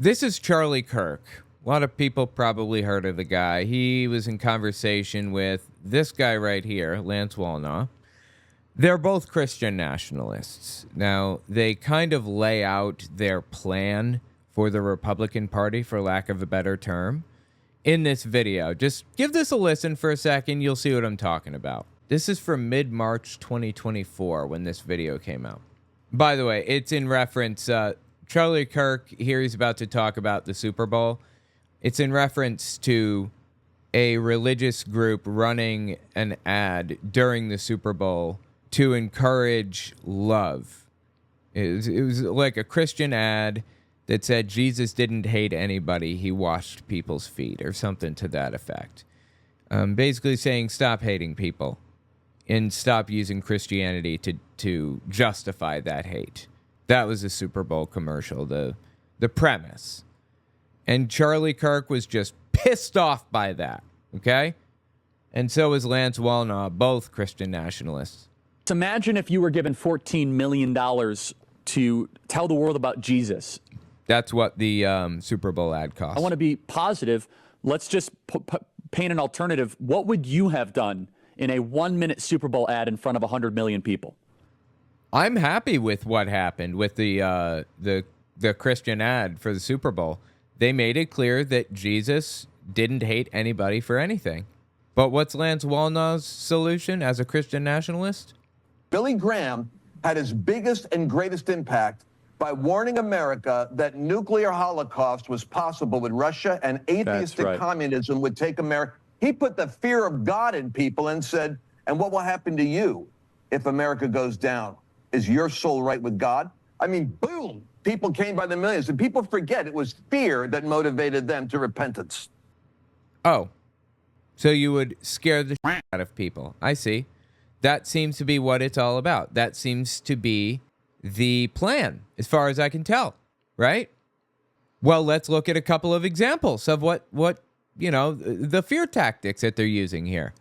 This is Charlie Kirk. A lot of people probably heard of the guy. He was in conversation with this guy right here, Lance Wallnau. They're both Christian nationalists. Now, they kind of lay out their plan for the Republican Party, for lack of a better term, in this video. Just give this a listen for a second. You'll see what I'm talking about. This is from mid-March 2024 when this video came out. By the way, it's in reference... Charlie Kirk, here he's about to talk about the Super Bowl. It's in reference to a religious group running an ad during the Super Bowl to encourage love. It was like a Christian ad that said Jesus didn't hate anybody, he washed people's feet, or something to that effect. Basically saying stop hating people and stop using Christianity to justify that hate. That was a Super Bowl commercial, the premise. And Charlie Kirk was just pissed off by that, okay? And so was Lance Wallnau, both Christian nationalists. Imagine if you were given $14 million to tell the world about Jesus. That's what the Super Bowl ad cost. I want to be positive. Let's just paint an alternative. What would you have done in a 1-minute Super Bowl ad in front of 100 million people? I'm happy with what happened with the Christian ad for the Super Bowl. They made it clear that Jesus didn't hate anybody for anything. But what's Lance Wallnau's solution as a Christian nationalist? Billy Graham had his biggest and greatest impact by warning America that nuclear holocaust was possible with Russia and atheistic communism would take America. He put the fear of God in people and said, and what will happen to you if America goes down? Is your soul right with God? I mean, boom, people came by the millions. And people forget it was fear that motivated them to repentance. Oh, so you would scare the shit out of people. I see. That seems to be what it's all about. That seems to be the plan, as far as I can tell, right? Well, let's look at a couple of examples of what the fear tactics that they're using here.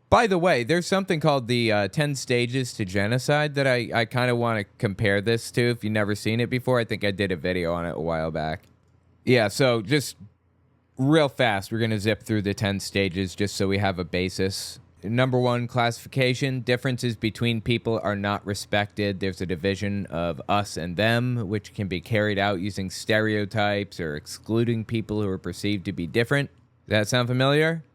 By the way, there's something called the 10 Stages to Genocide that I kind of want to compare this to. If you've never seen it before, I think I did a video on it a while back. Yeah, so just real fast, we're going to zip through the 10 stages just so we have a basis. Number 1, classification. Differences between people are not respected. There's a division of us and them, which can be carried out using stereotypes or excluding people who are perceived to be different. Does that sound familiar?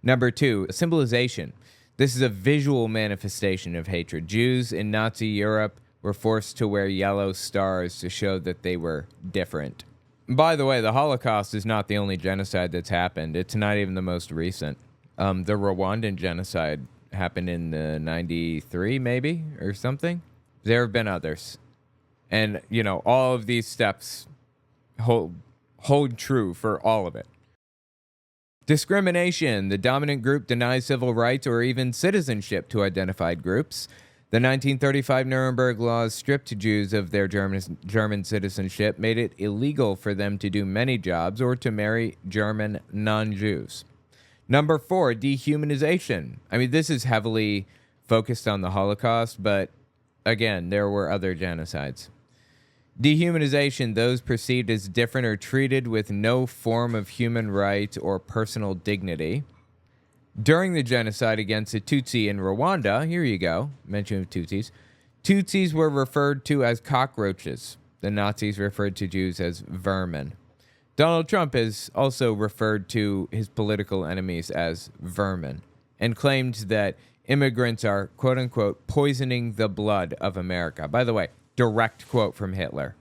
Number 2, symbolization. This is a visual manifestation of hatred. Jews in Nazi Europe were forced to wear yellow stars to show that they were different. By the way, the Holocaust is not the only genocide that's happened. It's not even the most recent. The Rwandan genocide happened in 93, maybe, or something. There have been others. And, all of these steps hold true for all of it. Discrimination. The dominant group denies civil rights or even citizenship to identified groups. The 1935 Nuremberg laws stripped Jews of their German citizenship, made it illegal for them to do many jobs or to marry German non-Jews. Number 4, dehumanization. I mean, this is heavily focused on the Holocaust, but again, there were other genocides. Dehumanization, those perceived as different or treated with no form of human right or personal dignity. During the genocide against the Tutsi in Rwanda, here you go, mention of Tutsis. Tutsis were referred to as cockroaches. The Nazis referred to Jews as vermin. Donald Trump has also referred to his political enemies as vermin and claimed that immigrants are, quote-unquote, poisoning the blood of America. By the way, direct quote from Hitler.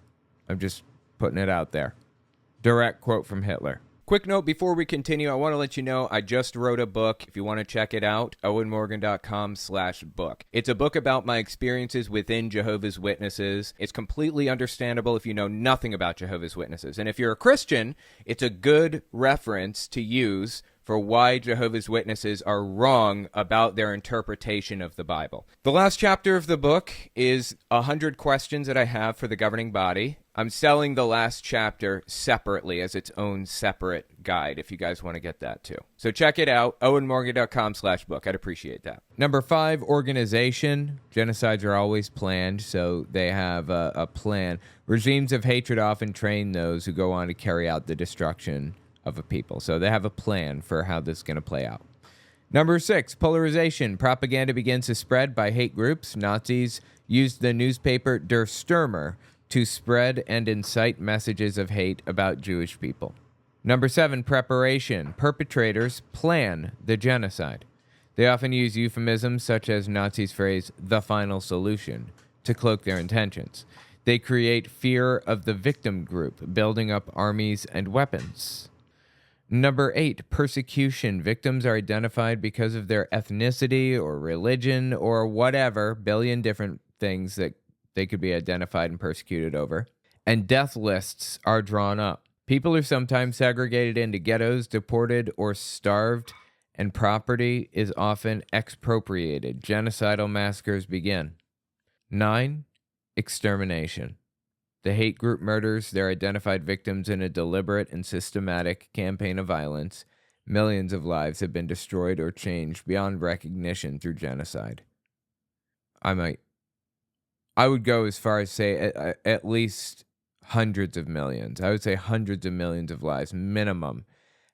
I'm just putting it out there. Direct quote from Hitler. Quick note before we continue, I want to let you know I just wrote a book. If you want to check it out, owenmorgan.com/book. It's a book about my experiences within Jehovah's Witnesses. It's completely understandable if you know nothing about Jehovah's Witnesses. And if you're a Christian, it's a good reference to use for why Jehovah's Witnesses are wrong about their interpretation of the Bible. The last chapter of the book is 100 questions that I have for the governing body. I'm selling the last chapter separately as its own separate guide if you guys want to get that too. So check it out, owenmorgan.com/book. I'd appreciate that. Number 5, organization. Genocides are always planned, so they have a plan. Regimes of hatred often train those who go on to carry out the destruction of a people. So they have a plan for how this is going to play out. Number 6, polarization. Propaganda begins to spread by hate groups. Nazis used the newspaper Der Stürmer to spread and incite messages of hate about Jewish people. Number 7, preparation. Perpetrators plan the genocide. They often use euphemisms such as Nazis' phrase, the final solution, to cloak their intentions. They create fear of the victim group, building up armies and weapons. Number 8, persecution. Victims are identified because of their ethnicity or religion or whatever, billion different things that they could be identified and persecuted over. And death lists are drawn up. People are sometimes segregated into ghettos, deported, or starved, and property is often expropriated. Genocidal massacres begin. 9, extermination. The hate group murders their identified victims in a deliberate and systematic campaign of violence. Millions of lives have been destroyed or changed beyond recognition through genocide. I would go as far as say at least hundreds of millions. I would say hundreds of millions of lives minimum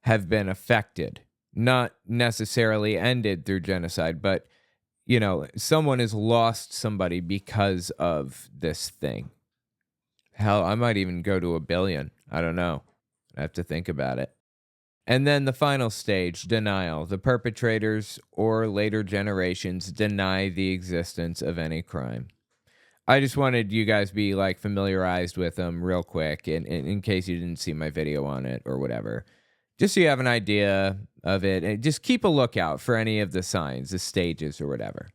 have been affected. Not necessarily ended through genocide, but, you know, someone has lost somebody because of this thing. Hell, I might even go to 1 billion. I don't know. I have to think about it. And then the final stage, denial. The perpetrators or later generations deny the existence of any crime. I just wanted you guys to be like familiarized with them real quick in case you didn't see my video on it or whatever. Just so you have an idea of it. And just keep a lookout for any of the signs, the stages or whatever.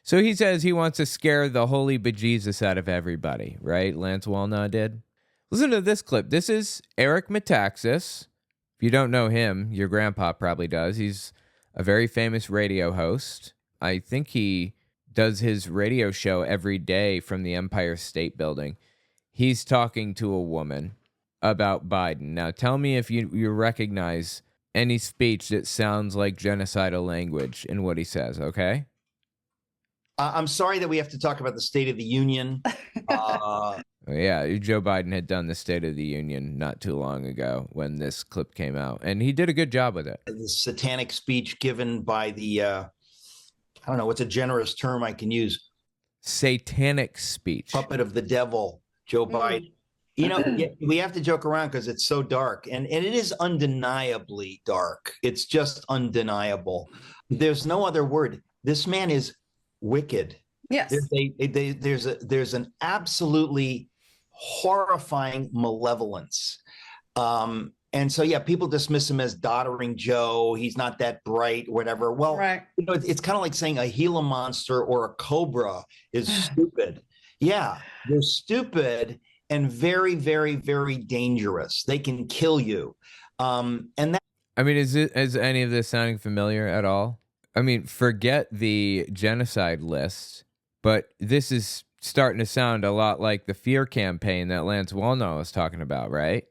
So he says he wants to scare the holy bejesus out of everybody, right? Lance Wallnau did. Listen to this clip. This is Eric Metaxas. If you don't know him, your grandpa probably does. He's a very famous radio host. I think he does his radio show every day from the Empire State Building. He's talking to a woman about Biden. Now, tell me if you recognize any speech that sounds like genocidal language in what he says, okay? I'm sorry that we have to talk about the State of the Union. Yeah, Joe Biden had done the State of the Union not too long ago when this clip came out, and he did a good job with it. The satanic speech given by the, I don't know, what's a generous term I can use? Satanic speech. Puppet of the devil, Joe Biden. You know, we have to joke around because it's so dark, and it is undeniably dark. It's just undeniable. There's no other word. This man is wicked. Yes. There's an absolutely horrifying malevolence. And so, yeah, people dismiss him as doddering Joe. He's not that bright, whatever. Well, right. You know, it's kind of like saying a Gila monster or a cobra is stupid. Yeah, they're stupid and very, very, very dangerous. They can kill you. And that. I mean, is any of this sounding familiar at all? I mean, forget the genocide list, but this is starting to sound a lot like the fear campaign that Lance Wallnau was talking about, right?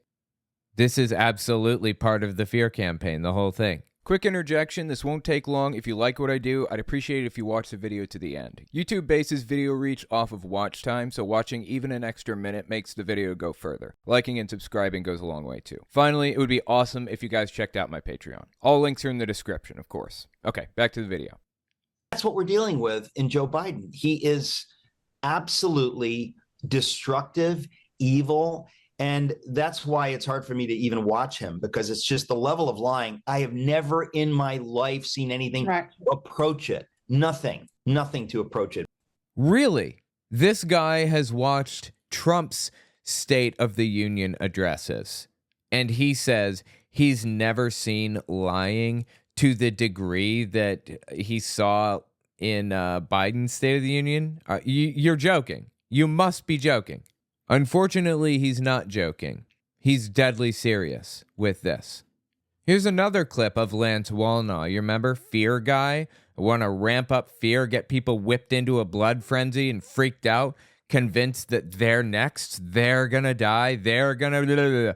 This is absolutely part of the fear campaign, the whole thing. Quick interjection, this won't take long. If you like what I do, I'd appreciate it if you watch the video to the end. YouTube bases video reach off of watch time, so watching even an extra minute makes the video go further. Liking and subscribing goes a long way too. Finally, it would be awesome if you guys checked out my Patreon. All links are in the description, of course. Okay, back to the video. That's what we're dealing with in Joe Biden. He is absolutely destructive, evil, and that's why it's hard for me to even watch him, because it's just the level of lying. I have never in my life seen anything to approach it. Nothing to approach it. Really? This guy has watched Trump's State of the Union addresses, and he says he's never seen lying to the degree that he saw in Biden's State of the Union. You're joking. You must be joking. Unfortunately, he's not joking. He's deadly serious with this. Here's another clip of Lance Wallnau. You remember? Fear guy. Want to ramp up fear, get people whipped into a blood frenzy and freaked out, convinced that they're next, they're going to die, they're going to...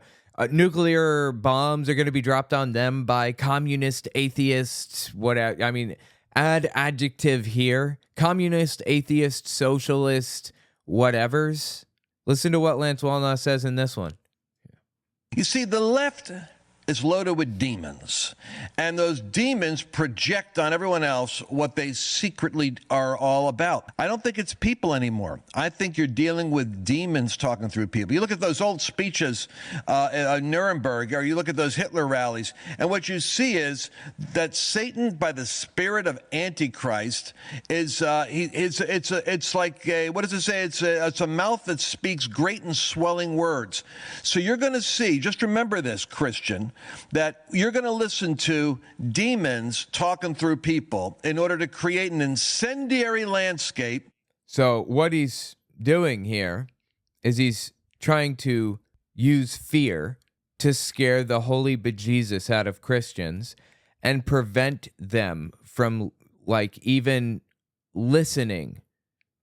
nuclear bombs are going to be dropped on them by communist, atheists, whatever. I mean, add adjective here. Communist, atheist, socialist, whatevers. Listen to what Lance Wallnau says in this one. You see, the left is loaded with demons, and those demons project on everyone else what they secretly are all about. I don't think it's people anymore. I think you're dealing with demons talking through people. You look at those old speeches at Nuremberg, or you look at those Hitler rallies, and what you see is that Satan, by the spirit of Antichrist, is it's like what does it say? It's a mouth that speaks great and swelling words. So you're going to see. Just remember this, Christian, that you're going to listen to demons talking through people in order to create an incendiary landscape. So what he's doing here is he's trying to use fear to scare the holy bejesus out of Christians and prevent them from, like, even listening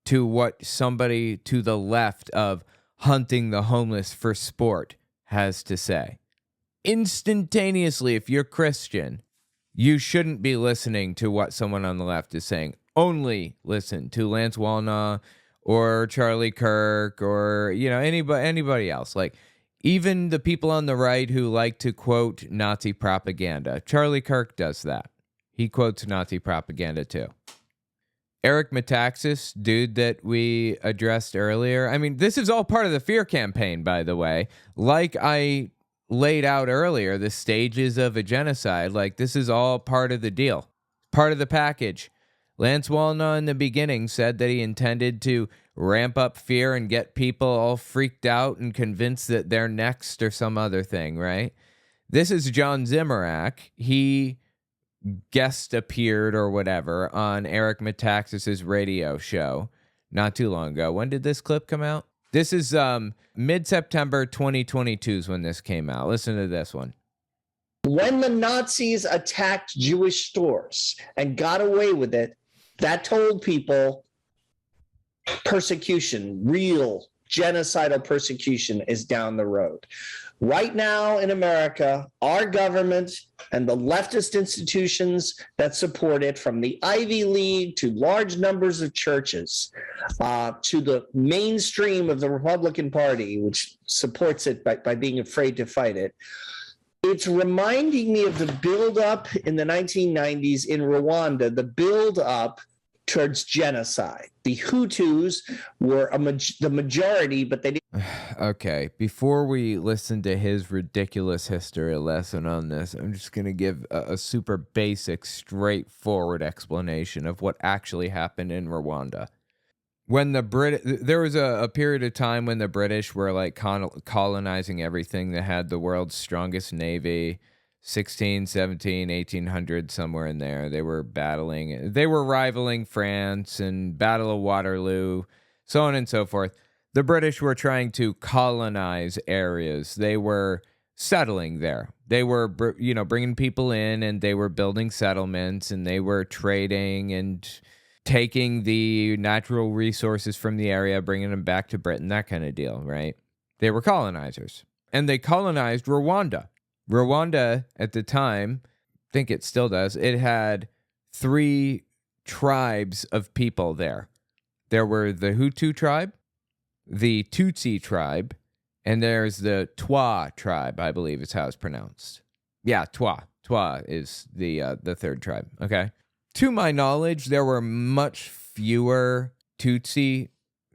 to what somebody to the left of hunting the homeless for sport has to say. Instantaneously, if you're Christian, you shouldn't be listening to what someone on the left is saying. Only listen to Lance Wallnau or Charlie Kirk or, anybody else. Like, even the people on the right who like to quote Nazi propaganda. Charlie Kirk does that. He quotes Nazi propaganda too. Eric Metaxas, dude that we addressed earlier. I mean, this is all part of the fear campaign, by the way. Like I laid out earlier, the stages of a genocide, like, this is all part of the deal, part of the package. Lance Wallnau in the beginning said that he intended to ramp up fear and get people all freaked out and convinced that they're next or some other thing, right? This is John Zimmerack. He guest appeared or whatever on Eric Metaxas' radio show not too long ago. When did this clip come out? This is mid-September 2022 is when this came out. Listen to this one. When the Nazis attacked Jewish stores and got away with it, that told people persecution, real genocidal persecution is down the road. Right now in America, our government and the leftist institutions that support it, from the Ivy League to large numbers of churches, to the mainstream of the Republican Party, which supports it by being afraid to fight it, it's reminding me of the buildup in the 1990s in Rwanda, the buildup towards genocide. The Hutus were the majority, but they didn't. Okay, before we listen to his ridiculous history lesson on this, I'm just going to give a super basic, straightforward explanation of what actually happened in Rwanda. When there was a period of time when the British were like colonizing everything that had the world's strongest navy, 16, 17, 1800, somewhere in there. They were rivaling France and Battle of Waterloo, so on and so forth. The British were trying to colonize areas. They were settling there. They were, bringing people in, and they were building settlements, and they were trading and taking the natural resources from the area, bringing them back to Britain, that kind of deal, right? They were colonizers. And they colonized Rwanda. Rwanda, at the time, I think it still does, it had 3 tribes of people there. There were the Hutu tribe, the Tutsi tribe, and there's the Twa tribe, I believe is how it's pronounced. Yeah, Twa. Twa is the third tribe, okay? To my knowledge, there were much fewer Tutsi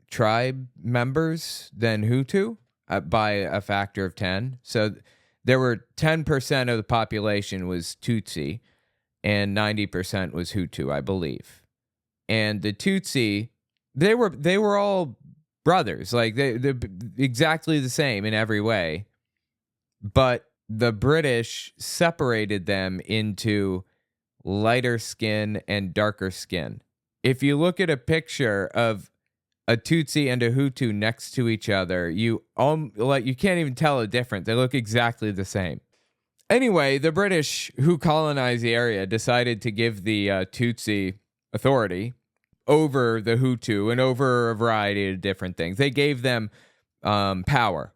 tribe members than Hutu by a factor of 10. So there were 10% of the population was Tutsi and 90% was Hutu, I believe. And the Tutsi, they were all brothers, like they're exactly the same in every way. But the British separated them into lighter skin and darker skin. If you look at a picture of a Tutsi and a Hutu next to each other, you can't even tell a difference. They look exactly the same. Anyway, the British who colonized the area decided to give the Tutsi authority over the Hutu and over a variety of different things. They gave them power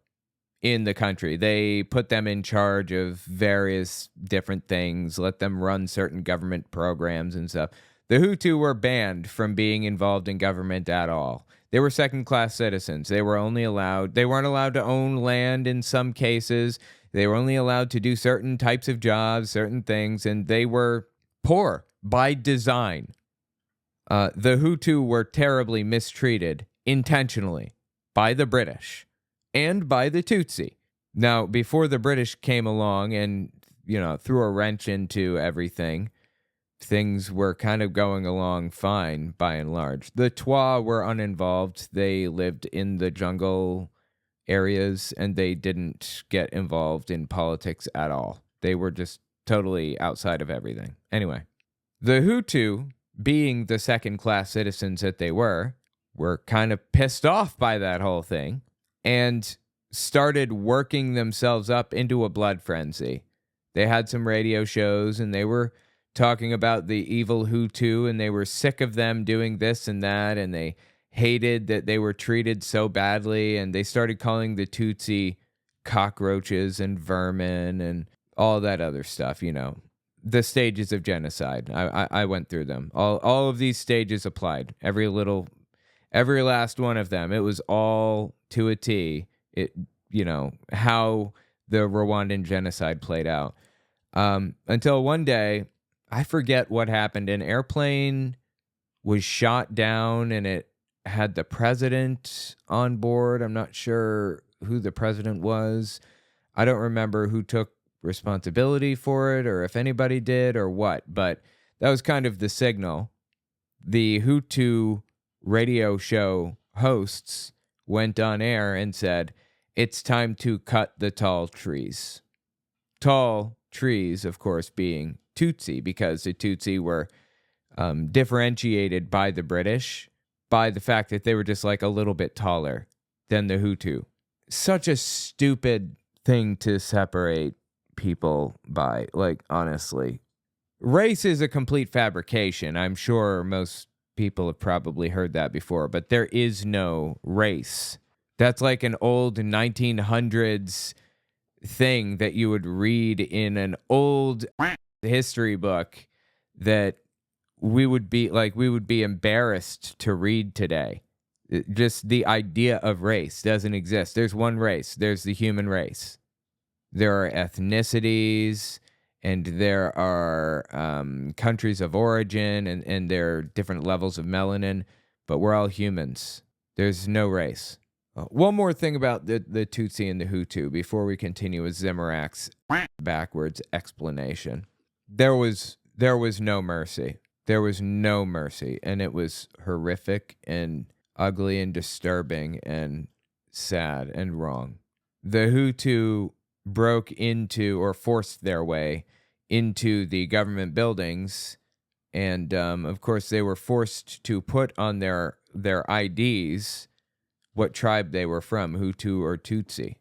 in the country. They put them in charge of various different things, let them run certain government programs and stuff. The Hutu were banned from being involved in government at all. They were second-class citizens. They weren't allowed to own land in some cases. They were only allowed to do certain types of jobs, certain things, and they were poor by design. The Hutu were terribly mistreated intentionally by the British and by the Tutsi. Now, before the British came along and, threw a wrench into everything, things were kind of going along fine by and large. The Twa were uninvolved. They lived in the jungle areas and they didn't get involved in politics at all. They were just totally outside of everything. Anyway, the Hutu, being the second-class citizens that they were kind of pissed off by that whole thing and started working themselves up into a blood frenzy. They had some radio shows and they were talking about the evil Hutu and they were sick of them doing this and that, and they hated that they were treated so badly, and they started calling the Tutsi cockroaches and vermin and all that other stuff, the stages of genocide. I went through them. All of these stages applied. Every last one of them. It was all to a T. How the Rwandan genocide played out. Until one day, I forget what happened. An airplane was shot down and it had the president on board. I'm not sure who the president was. I don't remember who took responsibility for it or if anybody did or what, but that was kind of the signal. The Hutu radio show hosts went on air and said, "It's time to cut the tall trees." Tall trees, of course, being Tutsi, because the Tutsi were differentiated by the British by the fact that they were just like a little bit taller than the Hutu. Such a stupid thing to separate people by, honestly. Race is a complete fabrication. I'm sure most people have probably heard that before, but there is no race. That's like an old 1900s thing that you would read in an old history book that we would be embarrassed to read today. Just the idea of race doesn't exist. There's one race. There's the human race. There are ethnicities and there are countries of origin and there are different levels of melanin, but we're all humans. There's no race. One more thing about the Tutsi and the Hutu before we continue with Zimarak's backwards explanation. There was no mercy. There was no mercy, and it was horrific and ugly and disturbing and sad and wrong. The Hutu broke into or forced their way into the government buildings, and of course they were forced to put on their IDs what tribe they were from, Hutu or Tutsi.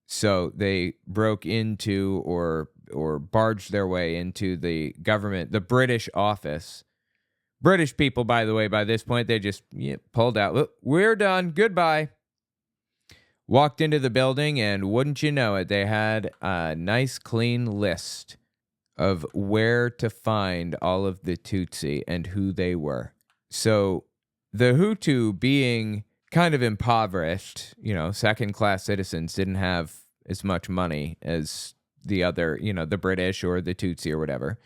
So they broke into or barged their way into the government, the British office. British people, by the way, by this point, they just pulled out. "Look, we're done. Goodbye." Walked into the building, and wouldn't you know it, they had a nice, clean list of where to find all of the Tutsi and who they were. So the Hutu, being kind of impoverished, second-class citizens, didn't have as much money as the other, the British or the Tutsi or whatever.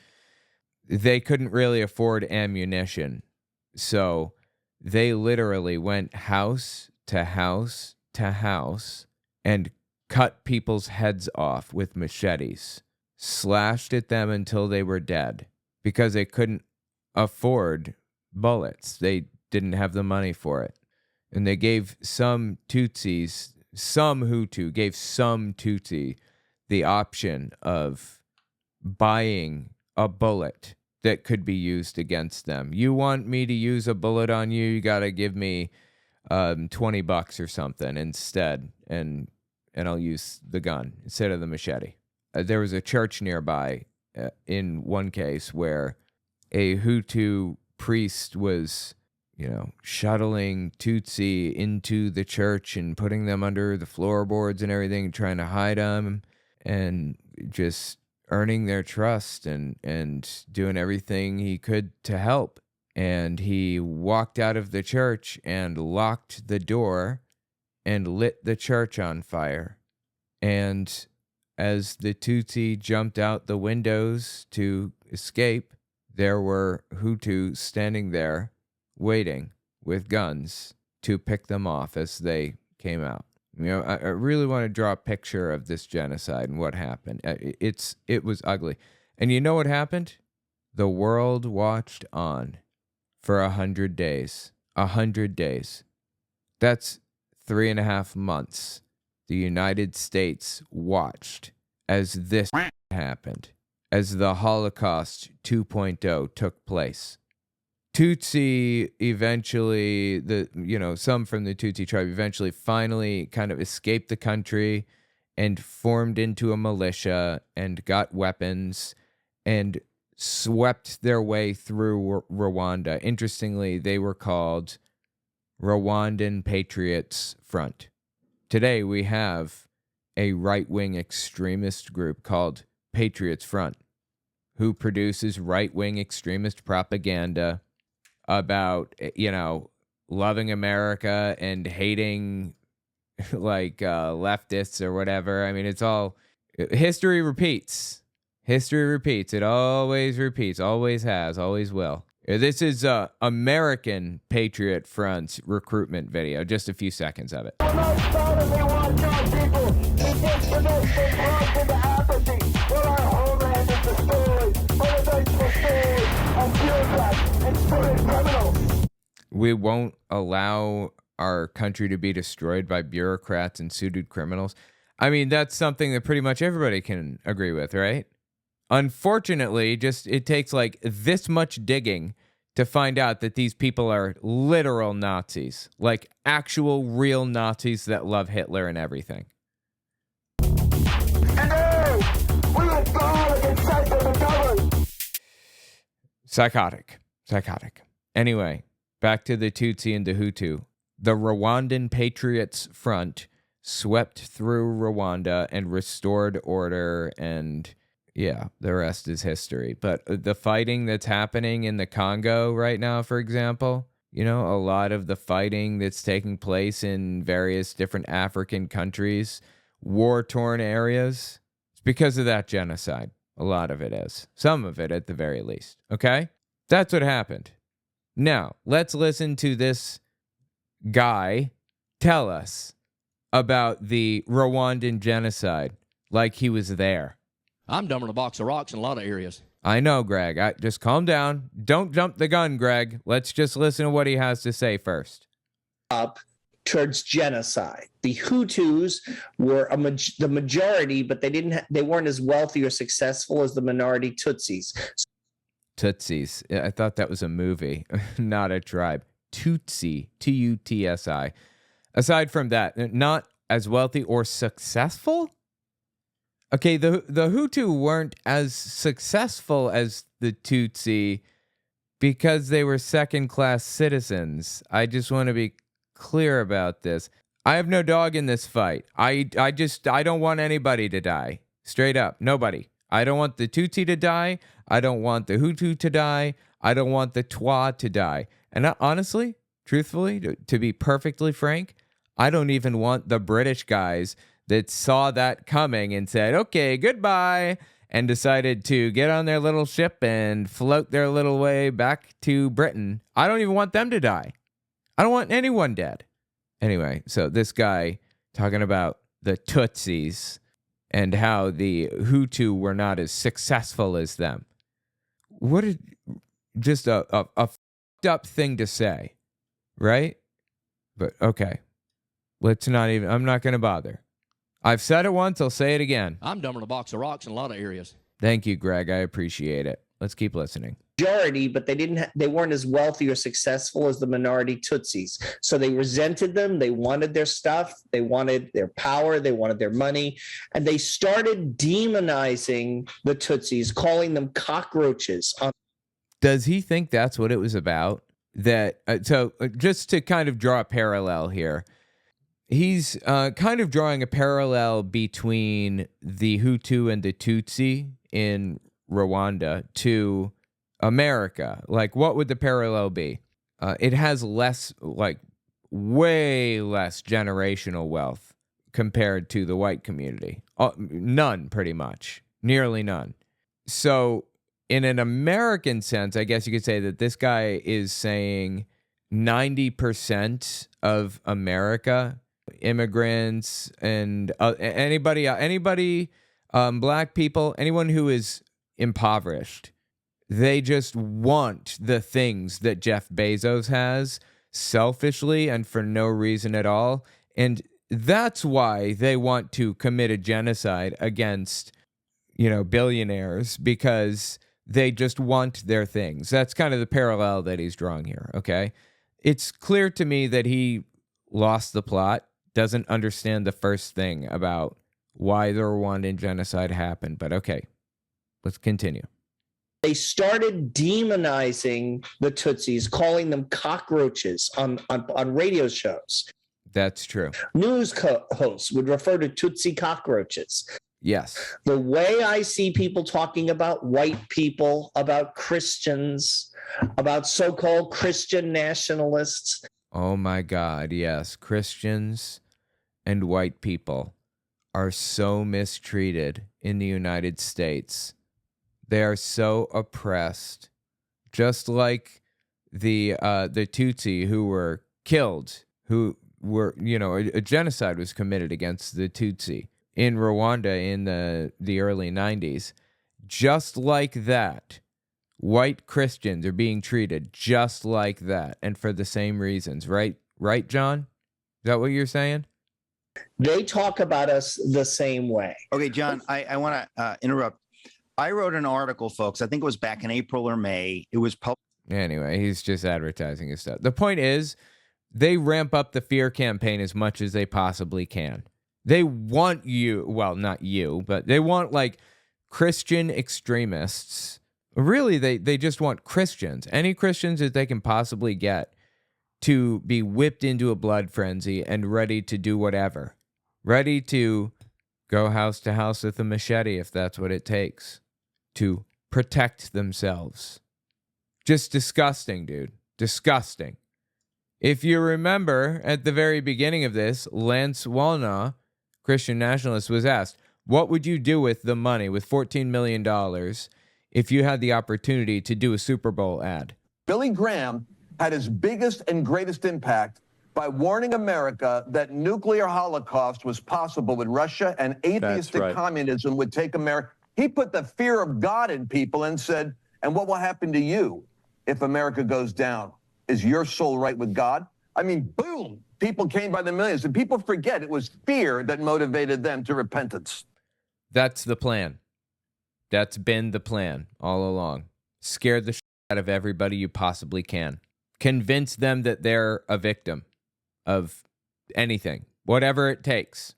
They couldn't really afford ammunition. So they literally went house to house to house and cut people's heads off with machetes, slashed at them until they were dead because they couldn't afford bullets. They didn't have the money for it. And they gave some Tutsis, some Hutu gave some Tutsi the option of buying a bullet that could be used against them. You want me to use a bullet on you? You got to give me $20 or something instead, and I'll use the gun instead of the machete. there was a church nearby in one case where a Hutu priest was, shuttling Tutsi into the church and putting them under the floorboards and everything, trying to hide them and just earning their trust and doing everything he could to help. And he walked out of the church and locked the door and lit the church on fire. And as the Tutsi jumped out the windows to escape, there were Hutu standing there waiting with guns to pick them off as they came out. I really want to draw a picture of this genocide and what happened. It was ugly. And you know what happened? The world watched on for 100 days. 100 days. That's 3.5 months. The United States watched as this happened, as the Holocaust 2.0 took place. Tutsi eventually, some from the Tutsi tribe eventually finally kind of escaped the country and formed into a militia and got weapons and swept their way through Rwanda. Interestingly, they were called Rwandan Patriots Front. Today we have a right-wing extremist group called Patriots Front who produces right-wing extremist propaganda about, loving America and hating leftists or whatever. I mean, it's all history repeats. History repeats. It always repeats. Always has. Always will. This is American Patriot Front's recruitment video. Just a few seconds of it. We won't allow our country to be destroyed by bureaucrats and suited criminals. I mean, that's something that pretty much everybody can agree with, right? Unfortunately, it takes like this much digging to find out that these people are literal Nazis, like actual real Nazis that love Hitler and everything. Psychotic. Anyway, back to the Tutsi and the Hutu. The Rwandan Patriots Front swept through Rwanda and restored order, and yeah, the rest is history. But the fighting that's happening in the Congo right now, for example, a lot of the fighting that's taking place in various different African countries, war-torn areas, it's because of that genocide. A lot of it is. Some of it, at the very least. Okay? That's what happened. Now, let's listen to this guy tell us about the Rwandan genocide like he was there. I'm dumber than a box of rocks in a lot of areas. I know, Greg. Just calm down. Don't jump the gun, Greg. Let's just listen to what he has to say first. Up towards genocide. The Hutus were the majority, but they weren't as wealthy or successful as the minority Tutsis. Tutsis. I thought that was a movie, not a tribe. Tutsi. Tutsi. Aside from that, not as wealthy or successful? Okay, the Hutu weren't as successful as the Tutsi because they were second-class citizens. I just want to be clear about this. I have no dog in this fight. I don't want anybody to die. Straight up, nobody. I don't want the Tutsi to die. I don't want the Hutu to die. I don't want the Twa to die. And honestly, truthfully, to be perfectly frank, I don't even want the British guys that saw that coming and said, okay, goodbye, and decided to get on their little ship and float their little way back to Britain. I don't even want them to die. I don't want anyone dead. Anyway, so this guy talking about the Tutsis and how the Hutu were not as successful as them. What just a fucked up thing to say, right? But okay, I'm not going to bother. I've said it once, I'll say it again. I'm dumber than a box of rocks in a lot of areas. Thank you, Greg. I appreciate it. Let's keep listening. majority, but they weren't as wealthy or successful as the minority Tutsis. So they resented them. They wanted their stuff. They wanted their power. They wanted their money. And they started demonizing the Tutsis, calling them cockroaches. Does he think that's what it was about? So just to kind of draw a parallel here, he's kind of drawing a parallel between the Hutu and the Tutsi in Rwanda to America. Like, what would the parallel be? It has less, like, way less generational wealth compared to the white community. None, pretty much. Nearly none. So, in an American sense, I guess you could say that this guy is saying 90% of America, immigrants and anybody, black people, anyone who is impoverished, they just want the things that Jeff Bezos has selfishly and for no reason at all. And that's why they want to commit a genocide against, billionaires, because they just want their things. That's kind of the parallel that he's drawing here, okay? It's clear to me that he lost the plot, doesn't understand the first thing about why the Rwandan genocide happened. But okay, let's continue. They started demonizing the Tutsis, calling them cockroaches on radio shows. That's true. News hosts would refer to Tutsi cockroaches. Yes. The way I see people talking about white people, about Christians, about so-called Christian nationalists. Oh my God, yes. Christians and white people are so mistreated in the United States. They are so oppressed, just like the Tutsi who were killed, who were, a genocide was committed against the Tutsi in Rwanda in the early 90s. Just like that, white Christians are being treated just like that, and for the same reasons, right? Right, John? Is that what you're saying? They talk about us the same way. Okay, John, I want to interrupt. I wrote an article, folks. I think it was back in April or May. It was published. Anyway, he's just advertising his stuff. The point is, they ramp up the fear campaign as much as they possibly can. They want you, well, not you, but they want, like, Christian extremists. Really, they just want Christians, any Christians that they can possibly get, to be whipped into a blood frenzy and ready to do whatever. Ready to go house to house with a machete if that's what it takes to protect themselves. Just disgusting, dude. Disgusting. If you remember, at the very beginning of this, Lance Wallnau, Christian nationalist, was asked, what would you do with the money, with $14 million, if you had the opportunity to do a Super Bowl ad? Billy Graham had his biggest and greatest impact by warning America that nuclear holocaust was possible with Russia and atheistic communism would take America. He put the fear of God in people and said, and what will happen to you if America goes down? Is your soul right with God? I mean, boom, people came by the millions. And people forget it was fear that motivated them to repentance. That's the plan. That's been the plan all along. Scare the shit out of everybody you possibly can. Convince them that they're a victim of anything, whatever it takes.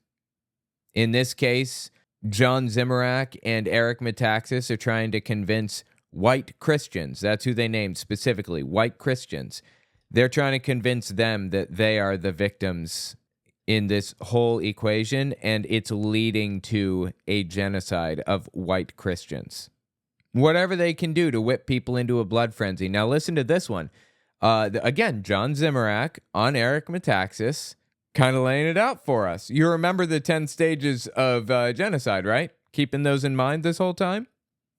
In this case, John Zimmerak and Eric Metaxas are trying to convince white Christians, that's who they named specifically, white Christians. They're trying to convince them that they are the victims in this whole equation, and it's leading to a genocide of white Christians. Whatever they can do to whip people into a blood frenzy. Now listen to this one. Again, John Zimmerak on Eric Metaxas, kind of laying it out for us. You remember the 10 stages of genocide, right? Keeping those in mind this whole time?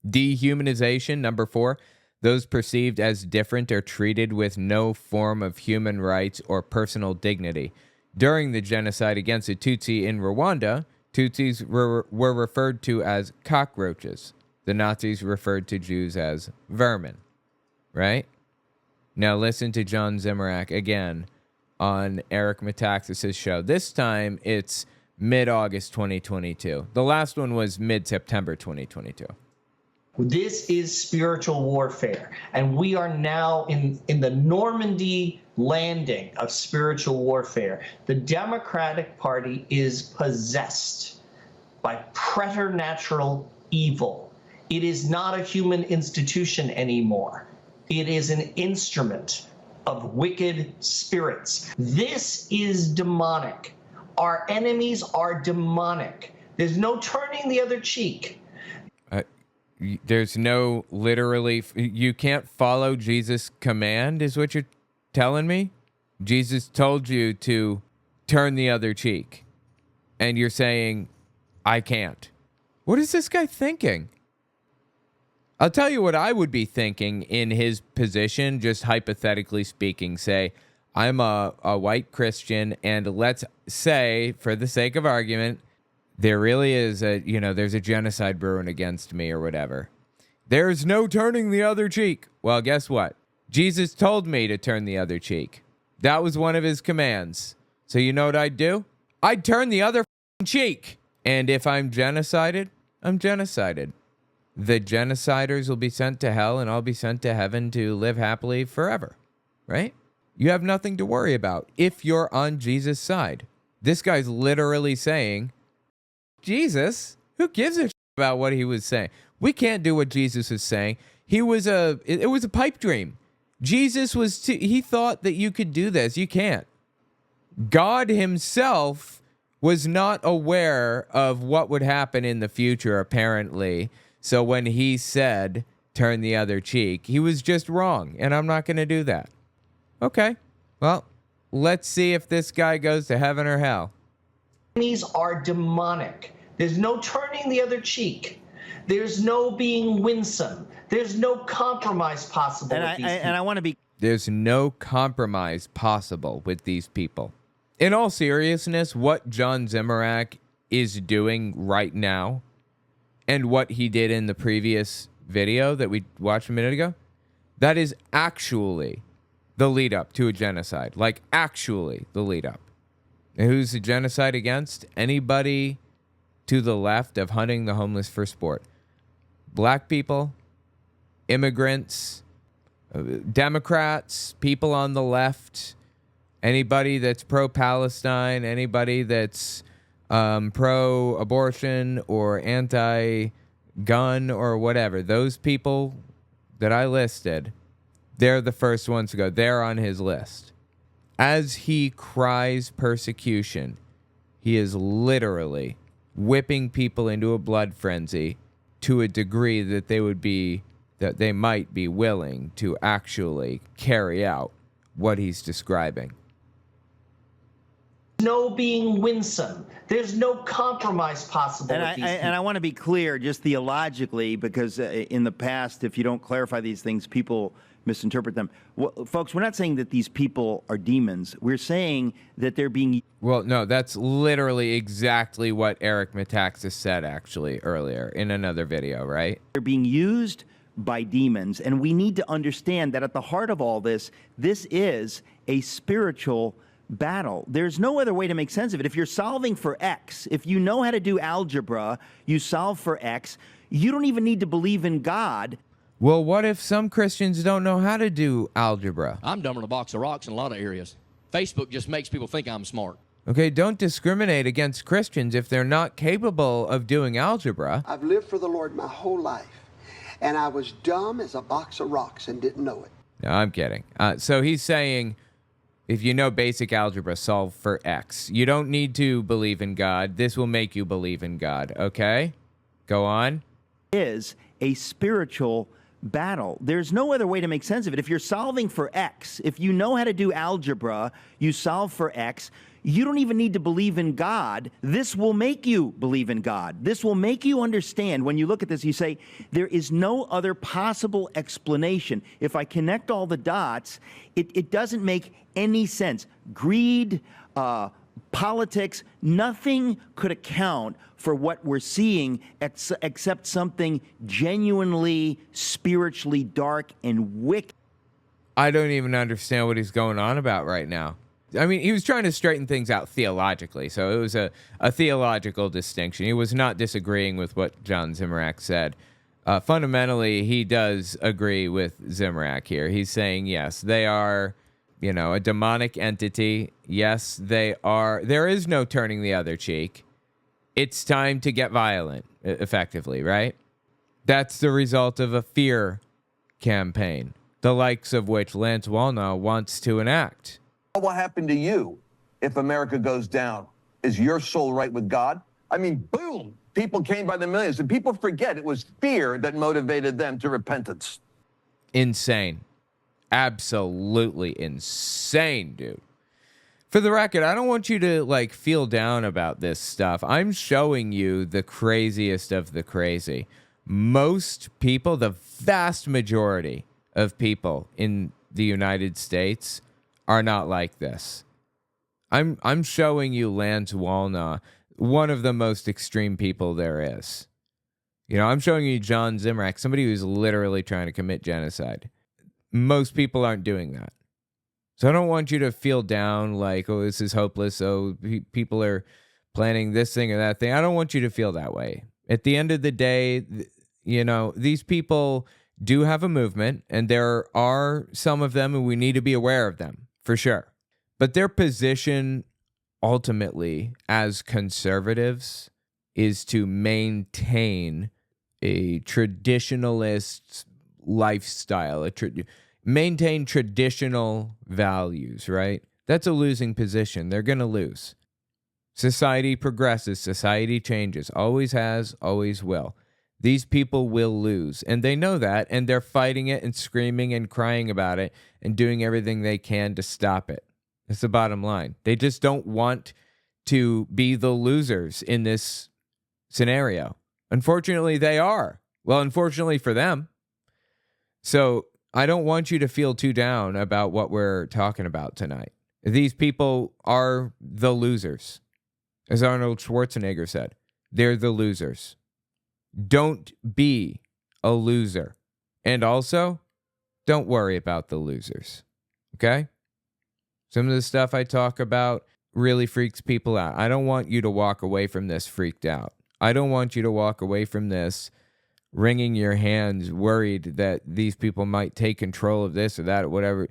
Dehumanization, number 4. Those perceived as different are treated with no form of human rights or personal dignity. During the genocide against the Tutsi in Rwanda, Tutsis were referred to as cockroaches. The Nazis referred to Jews as vermin, right? Now listen to John Zimmerak again on Eric Metaxas' show. This time it's mid-August 2022. The last one was mid-September 2022. This is spiritual warfare. And we are now in the Normandy landing of spiritual warfare. The Democratic Party is possessed by preternatural evil. It is not a human institution anymore. It is an instrument of wicked spirits. This is demonic. Our enemies are demonic. There's no turning the other cheek. There's no literally, you can't follow Jesus' command, is what you're telling me? Jesus told you to turn the other cheek, and you're saying, I can't. What is this guy thinking? I'll tell you what I would be thinking in his position, just hypothetically speaking. Say, I'm a white Christian, and let's say, for the sake of argument, there really is there's a genocide brewing against me or whatever. There's no turning the other cheek. Well, guess what? Jesus told me to turn the other cheek. That was one of his commands. So you know what I'd do? I'd turn the other cheek. And if I'm genocided, I'm genocided. The genociders will be sent to hell, and I'll be sent to heaven to live happily forever. Right? You have nothing to worry about if you're on Jesus' side. This guy's literally saying, Jesus, who gives a shit about what he was saying? We can't do what Jesus was saying. It was a pipe dream. Jesus he thought that you could do this. You can't. God himself was not aware of what would happen in the future, apparently. So when he said, turn the other cheek, he was just wrong. And I'm not going to do that. Okay. Well, let's see if this guy goes to heaven or hell. Enemies are demonic. There's no turning the other cheek. There's no being winsome. There's no compromise possible with these people. And I want to be... There's no compromise possible with these people. In all seriousness, what John Zimmerak is doing right now and what he did in the previous video that we watched a minute ago, that is actually the lead up to a genocide. Like, actually the lead up. And who's the genocide against? Anybody to the left of hunting the homeless for sport. Black people, immigrants, Democrats, people on the left, anybody that's pro-Palestine, anybody that's pro-abortion or anti-gun or whatever. Those people that I listed, they're the first ones to go. They're on his list. As he cries persecution, he is literally whipping people into a blood frenzy to a degree that they might be willing to actually carry out what he's describing. No being winsome. There's no compromise possible with these people. And I want to be clear, just theologically, because in the past, if you don't clarify these things, people misinterpret them. Well, folks, we're not saying that these people are demons. We're saying that they're being... Well, no, that's literally exactly what Eric Metaxas said, actually, earlier in another video, right? They're being used by demons, and we need to understand that at the heart of all this, this is a spiritual battle. There's no other way to make sense of it. If you're solving for X, if you know how to do algebra, you solve for X, you don't even need to believe in God. Well, what if some Christians don't know how to do algebra? I'm dumber than a box of rocks in a lot of areas. Facebook just makes people think I'm smart. Okay, don't discriminate against Christians if they're not capable of doing algebra. I've lived for the Lord my whole life, and I was dumb as a box of rocks and didn't know it. No, I'm kidding. So he's saying, if you know basic algebra, solve for X. You don't need to believe in God. This will make you believe in God, okay? Go on. Is a spiritual battle. There's no other way to make sense of it. If you're solving for X, if you know how to do algebra, you solve for X, you don't even need to believe in God. This will make you believe in God. This will make you understand. When you look at this, you say, there is no other possible explanation. If I connect all the dots, it doesn't make any sense. Greed, politics, nothing could account for what we're seeing except something genuinely spiritually dark and wicked. I don't even understand what he's going on about right now. I mean, he was trying to straighten things out theologically, so it was a theological distinction. He was not disagreeing with what John Zimmerak said. fundamentally, he does agree with Zimrak here. He's saying, yes, they are, a demonic entity. Yes, they are. There is no turning the other cheek. It's time to get violent, effectively, right? That's the result of a fear campaign, the likes of which Lance Wallnau wants to enact. What will happen to you if America goes down? Is your soul right with God? I mean, boom, people came by the millions, and people forget it was fear that motivated them to repentance. Insane. Absolutely insane, dude. For the record, I don't want you to, feel down about this stuff. I'm showing you the craziest of the crazy. Most people, the vast majority of people in the United States are not like this. I'm showing you Lance Wallnau, one of the most extreme people there is. I'm showing you John Zimrak, somebody who's literally trying to commit genocide. Most people aren't doing that. So I don't want you to feel down like, oh, this is hopeless. Oh, people are planning this thing or that thing. I don't want you to feel that way. At the end of the day, these people do have a movement, and there are some of them, and we need to be aware of them, for sure. But their position, ultimately, as conservatives, is to maintain a traditionalist lifestyle, maintain traditional values, right? That's a losing position. They're going to lose. Society progresses. Society changes. Always has, always will. These people will lose, and they know that, and they're fighting it and screaming and crying about it and doing everything they can to stop it. That's the bottom line. They just don't want to be the losers in this scenario. Unfortunately, they are. Well, unfortunately for them. So I don't want you to feel too down about what we're talking about tonight. These people are the losers. As Arnold Schwarzenegger said, they're the losers. Don't be a loser. And also, don't worry about the losers. Okay? Some of the stuff I talk about really freaks people out. I don't want you to walk away from this freaked out. I don't want you to walk away from this wringing your hands, worried that these people might take control of this or that or whatever.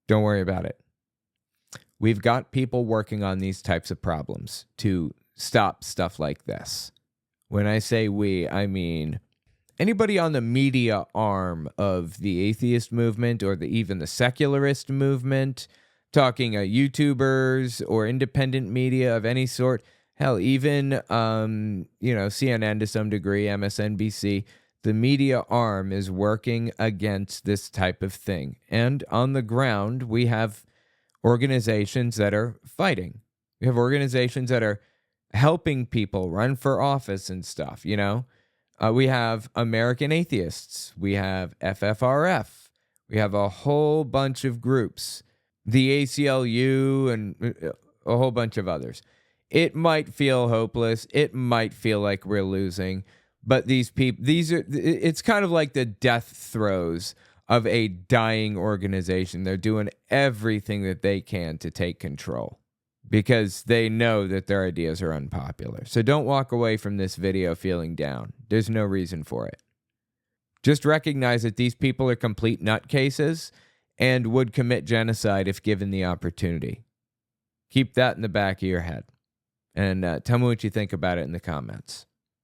Don't worry about it. We've got people working on these types of problems to stop stuff like this. When I say we, I mean anybody on the media arm of the atheist movement or even the secularist movement, talking YouTubers or independent media of any sort. Hell, even, CNN to some degree, MSNBC, the media arm is working against this type of thing. And on the ground, we have organizations that are fighting. We have organizations that are helping people run for office and stuff, We have American Atheists. We have FFRF. We have a whole bunch of groups. The ACLU and a whole bunch of others. It might feel hopeless. It might feel like we're losing. But it's kind of like the death throes of a dying organization. They're doing everything that they can to take control because they know that their ideas are unpopular. So don't walk away from this video feeling down. There's no reason for it. Just recognize that these people are complete nutcases and would commit genocide if given the opportunity. Keep that in the back of your head. And tell me what you think about it in the comments.